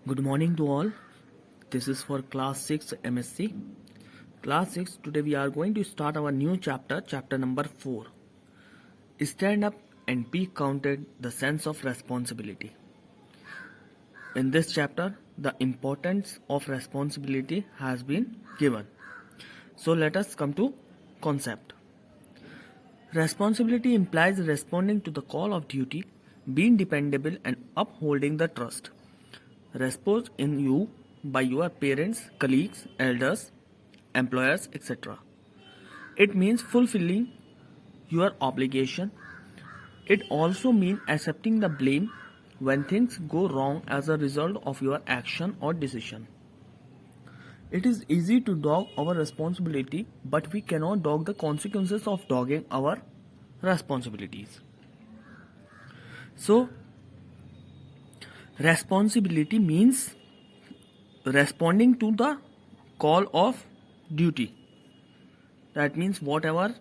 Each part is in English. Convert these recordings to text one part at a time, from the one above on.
Good morning to all. This is for class 6 MSc. Class 6, today we are going to start our new chapter, chapter number 4. Stand up and be counted, the sense of responsibility. In this chapter, the importance of responsibility has been given. So let us come to concept. Responsibility implies responding to the call of duty, being dependable and upholding the trust reposed in you by your parents, colleagues, elders, employers, etc. It means fulfilling your obligation. It also means accepting the blame when things go wrong as a result of your action or decision. It is easy to dog our responsibility, but we cannot dog the consequences of dogging our responsibilities. So, responsibility means responding to the call of duty. That means whatever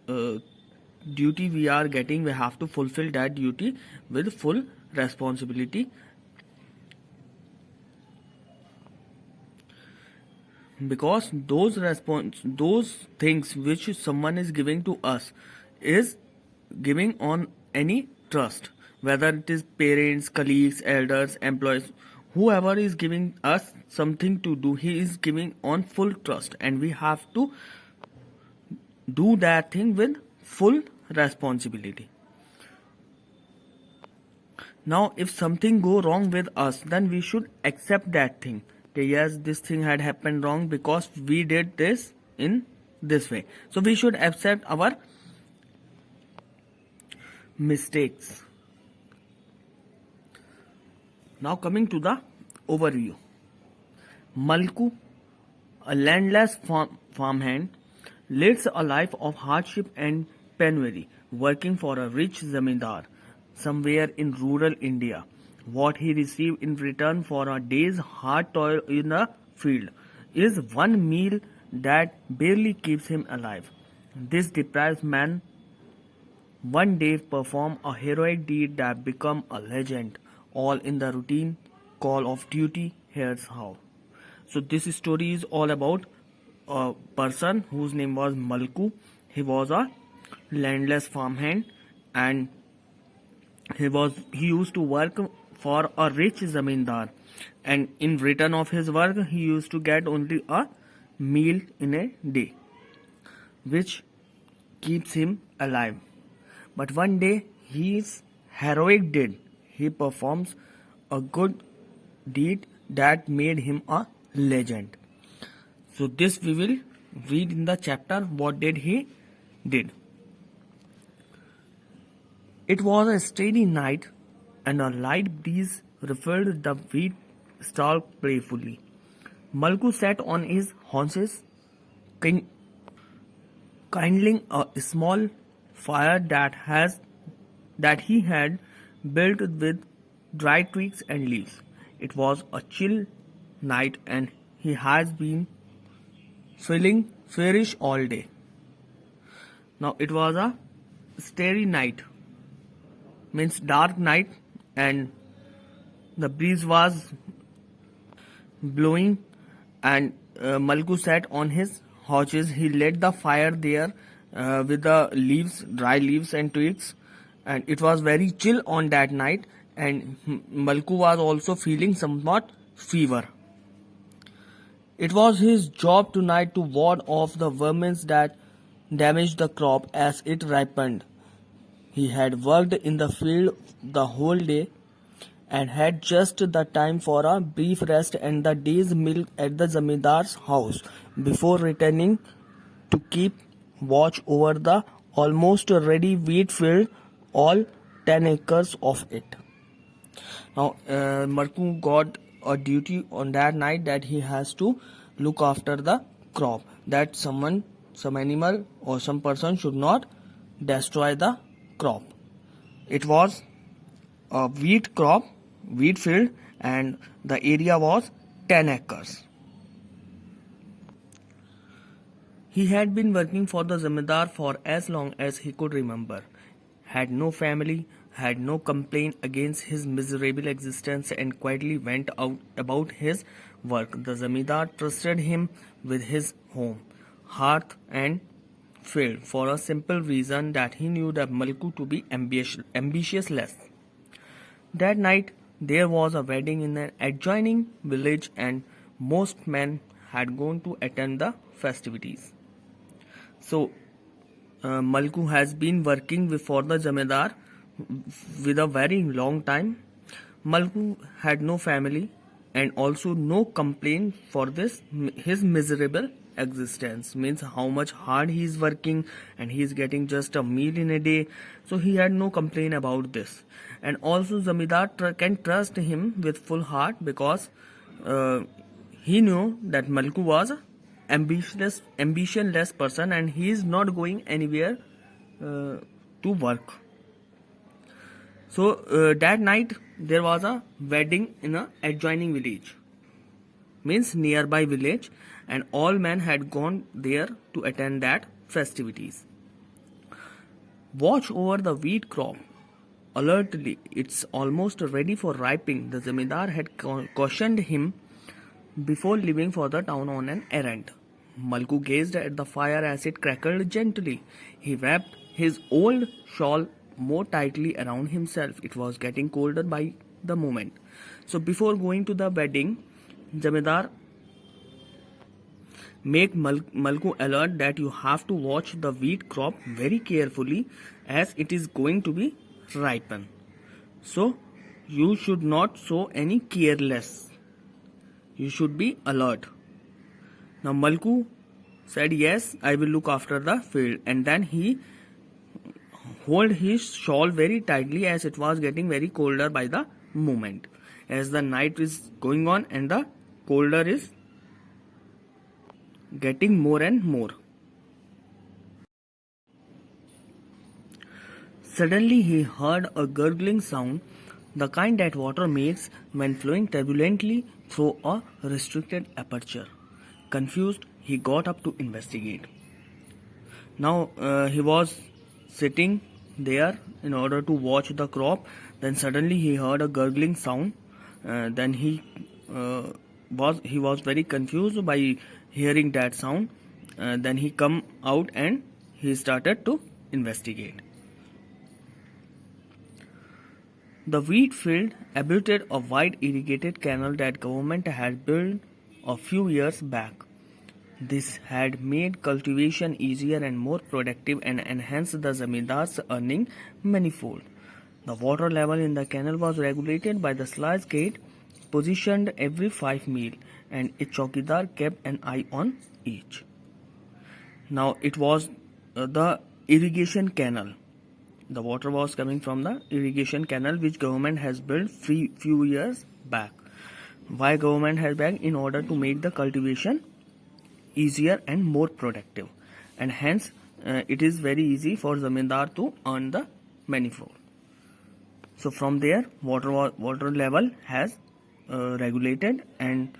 duty we are getting, we have to fulfill that duty with full responsibility. Because those things which someone is giving to us is giving on any trust, whether it is parents, colleagues, elders, employees, whoever is giving us something to do, he is giving on full trust, and we have to do that thing with full responsibility. Now, if something go wrong with us, then we should accept that thing. Okay, yes, this thing had happened wrong because we did this in this way. So we should accept our mistakes. Now coming to the overview. Malku, a landless farmhand, leads a life of hardship and penury, working for a rich zamindar somewhere in rural India. What he received in return for a day's hard toil in a field is one meal that barely keeps him alive. This deprived man one day perform a heroic deed that become a legend, all in the routine call of duty. Here's how. So this story is all about a person whose name was Malku. He was a landless farmhand, and he used to work for a rich zamindar, and in return of his work he used to get only a meal in a day, which keeps him alive. But one day his heroic deed, he performs a good deed that made him a legend. So this we will read in the chapter. What did he did? It was a steady night, and a light breeze ruffled the wheat stalk playfully. Malku sat on his haunches, kindling a small fire that he had built with dry twigs and leaves. It was a chill night, and he has been feeling feverish all day. Now it was a starry night, means dark night, and the breeze was blowing, and Malku sat on his haunches. He lit the fire there with the leaves, dry leaves and twigs, and it was very chill on that night, and Malku was also feeling somewhat fever. It was his job tonight to ward off the vermin that damaged the crop as it ripened. He had worked in the field the whole day and had just the time for a brief rest and the day's meal at the zamindar's house before returning to keep watch over the almost ready wheat field, all 10 acres of it. Now, Marku got a duty on that night that he has to look after the crop, that some animal or some person should not destroy the crop. It was a wheat crop, wheat field, and the area was 10 acres. He had been working for the zamindar for as long as he could remember, had no family, had no complaint against his miserable existence and quietly went out about his work. The zamindar trusted him with his home, hearth, and field for a simple reason that he knew that Malku to be ambitious less. That night there was a wedding in an adjoining village, and most men had gone to attend the festivities. So Malku has been working for the Jamidar with a very long time. Malku had no family and also no complaint for this his miserable existence, means how much hard he is working and he is getting just a meal in a day, so he had no complaint about this. And also Zamidar can trust him with full heart because he knew that Malku was a ambitionless person and he is not going anywhere to work. So that night there was a wedding in a adjoining village, means nearby village, and all men had gone there to attend that festivities. Watch over the wheat crop alertly, it's almost ready for ripening. The zamindar had cautioned him before leaving for the town on an errand. Malku gazed at the fire as it crackled gently. He wrapped his old shawl more tightly around himself. It was getting colder by the moment. So before going to the wedding, Jamidar make Malku alert that you have to watch the wheat crop very carefully as it is going to be ripen. So you should not show any careless. You should be alert. Now Malku said, yes, I will look after the field, and then he hold his shawl very tightly as it was getting very colder by the moment, as the night is going on and the colder is getting more and more. Suddenly he heard a gurgling sound, the kind that water makes when flowing turbulently through a restricted aperture. Confused, he got up to investigate. Now he was sitting there in order to watch the crop. Then suddenly he heard a gurgling sound. Then he was very confused by hearing that sound. Then he come out and he started to investigate. The wheat field abutted a wide irrigated canal that government had built a few years back. This had made cultivation easier and more productive and enhanced the zamindar's earning manifold. The water level in the canal was regulated by the sluice gate positioned every 5 mil, and a chowkidar kept an eye on each. Now it was the irrigation canal. The water was coming from the irrigation canal which government has built few years back. Why government has built? In order to make the cultivation easier and more productive, and hence it is very easy for zamindar to earn the manifold. So from there water level has regulated, and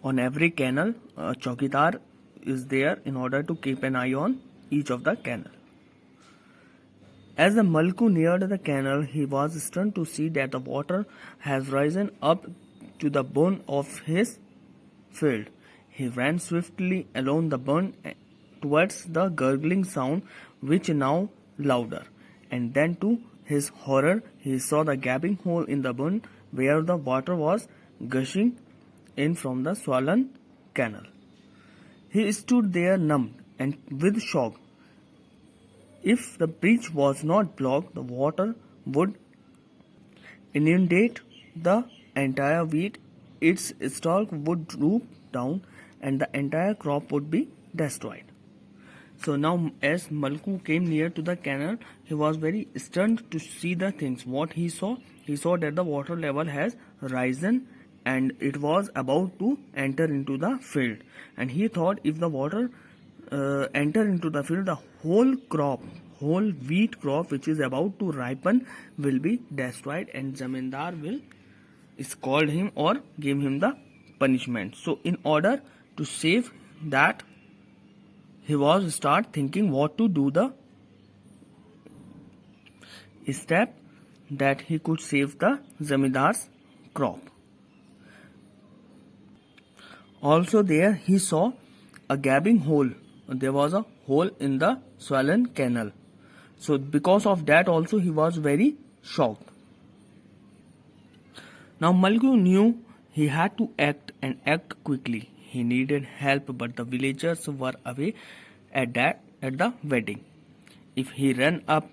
on every canal a chowkidar is there in order to keep an eye on each of the canal. As the Malku neared the canal, he was stunned to see that the water has risen up to the bone of his field. He ran swiftly along the burn towards the gurgling sound, which now louder, and then to his horror he saw the gaping hole in the burn where the water was gushing in from the swollen canal. He stood there numbed and with shock. If the breach was not blocked, the water would inundate the entire wheat, its stalk would droop down, and the entire crop would be destroyed. So now as Malku came near to the canal, he was very stunned to see the things. What he saw that the water level has risen and it was about to enter into the field. And he thought if the water enter into the field, the whole wheat crop which is about to ripen will be destroyed, and zamindar will scold him or give him the punishment. So in order to save that, he was start thinking what to do step that he could save the Zamindar's crop. Also there he saw a gaping hole. There was a hole in the swollen canal. So because of that also he was very shocked. Now Malku knew he had to act and act quickly. He needed help, but the villagers were away at the wedding. If he ran up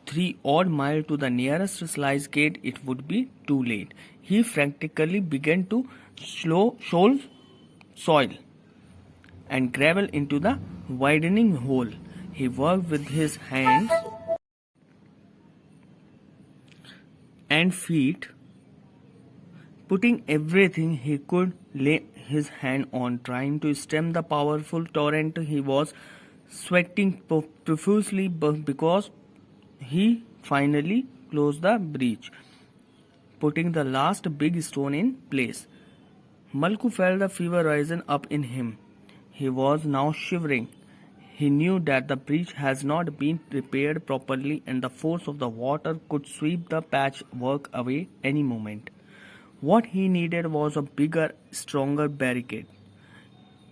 3 odd miles to the nearest sluice gate, it would be too late. He frantically began to shovel soil and gravel into the widening hole. He worked with his hands and feet, putting everything he could lay his hand on, trying to stem the powerful torrent. He was sweating profusely because he finally closed the breach, putting the last big stone in place. Malku felt the fever rising up in him. He was now shivering. He knew that the breach has not been repaired properly and the force of the water could sweep the patchwork away any moment. What he needed was a bigger, stronger barricade.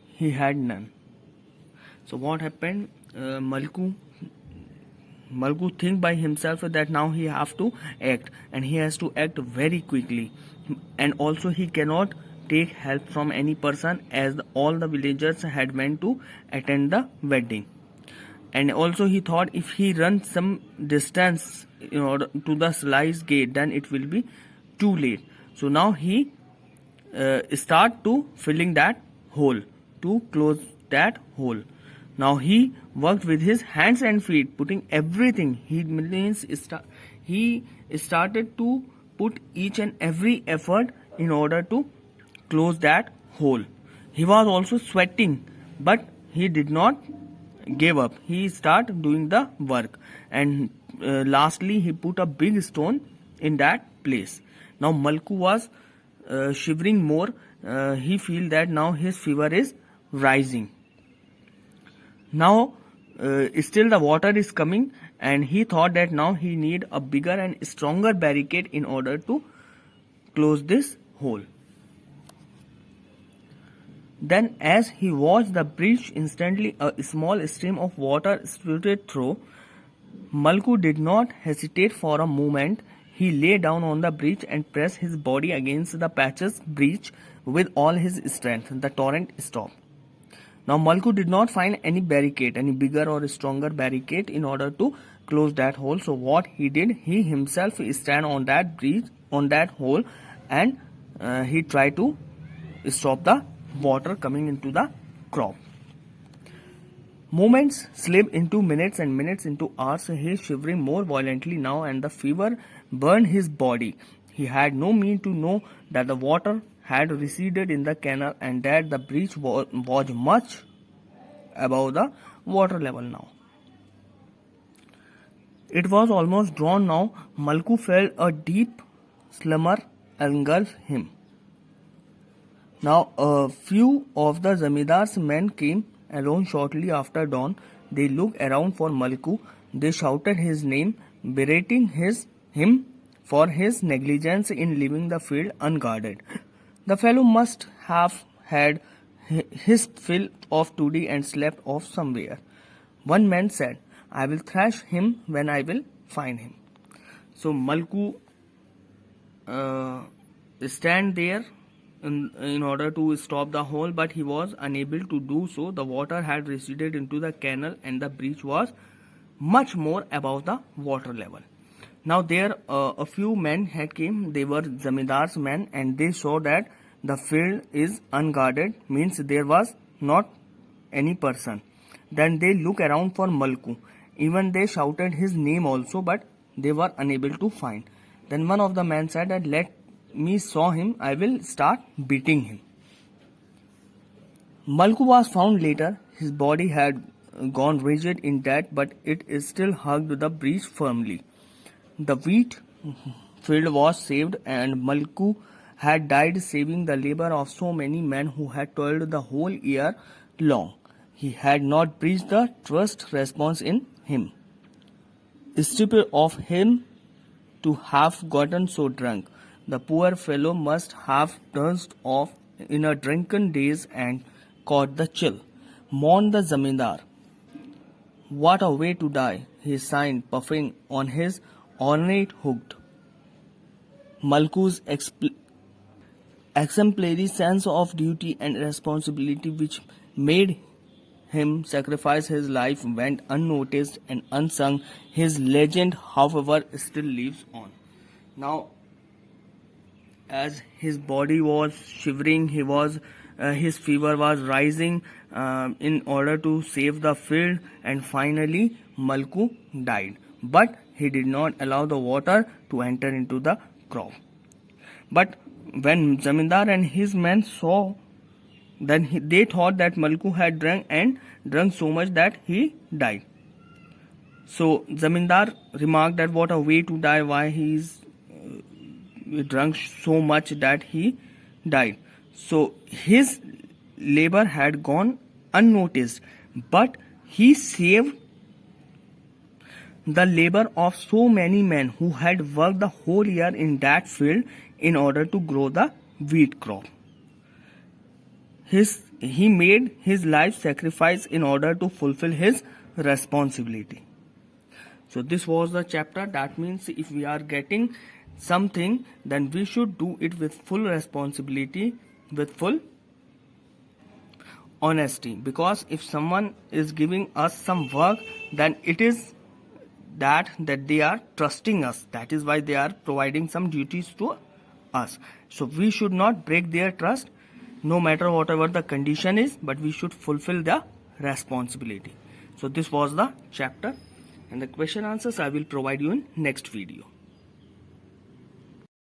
He had none. So what happened? Malku think by himself that now he have to act, and he has to act very quickly, and also he cannot take help from any person as all the villagers had went to attend the wedding. And also he thought if he runs some distance in order to the sluice gate, then it will be too late. So now he start to filling that hole to close that hole. Now he worked with his hands and feet, putting everything. He started to put each and every effort in order to close that hole. He was also sweating, but he did not give up. He started doing the work, and lastly he put a big stone in that place. Now Malku was shivering more. He feel that now his fever is rising. Now still the water is coming, and he thought that now he need a bigger and stronger barricade in order to close this hole. Then as he watched the breach, instantly a small stream of water spurted through. Malku did not hesitate for a moment. He lay down on the breach and pressed his body against the patch's breach with all his strength. The torrent stopped. Now Malku did not find any barricade, any bigger or stronger barricade in order to close that hole. So what he did, he himself stand on that breach, on that hole, and he tried to stop the water coming into the crop. Moments slipped into minutes and minutes into hours. He is shivering more violently now, and the fever burned his body. He had no means to know that the water had receded in the canal and that the breach was much above the water level now. It was almost drawn now. Malku felt a deep slumber engulf him. Now a few of the Zamindar's men came along shortly after dawn. They looked around for Malku. They shouted his name, berating him for his negligence in leaving the field unguarded. The fellow must have had his fill of today and slept off somewhere. One man said, "I will thrash him when I will find him." So Malku stand there in order to stop the hole, but he was unable to do so. The water had receded into the canal and the breach was much more above the water level. Now there a few men had came. They were Zamindar's men, and they saw that the field is unguarded, means there was not any person. Then they look around for Malku. Even they shouted his name also, but they were unable to find. Then one of the men said that, "Let me saw him, I will start beating him." Malku was found later. His body had gone rigid in death, but it is still hugged the breach firmly. The wheat field was saved, and Malku had died, saving the labor of so many men who had toiled the whole year long. He had not breached the trust response in him. Stupid of him to have gotten so drunk. The poor fellow must have dozed off in a drunken daze and caught the chill. Mourned the zamindar. What a way to die, he sighed, puffing on his ornate hood. Malku's exemplary sense of duty and responsibility, which made him sacrifice his life, went unnoticed and unsung. His legend, however, still lives on. Now, as his body was shivering, his fever was rising in order to save the field, and finally Malku died. But he did not allow the water to enter into the crop. But when Zamindar and his men saw, then they thought that Malku had drunk so much that he died. So Zamindar remarked that what a way to die, why he is drunk so much that he died. So his labor had gone unnoticed, but he saved the labor of so many men who had worked the whole year in that field in order to grow the wheat crop. He made his life sacrifice in order to fulfill his responsibility. So this was the chapter. That means if we are getting something, then we should do it with full responsibility, with full honesty. Because if someone is giving us some work, then it is that they are trusting us. That is why they are providing some duties to us. So we should not break their trust, no matter whatever the condition is, but we should fulfill the responsibility. So this was the chapter, and the question answers I will provide you in next video.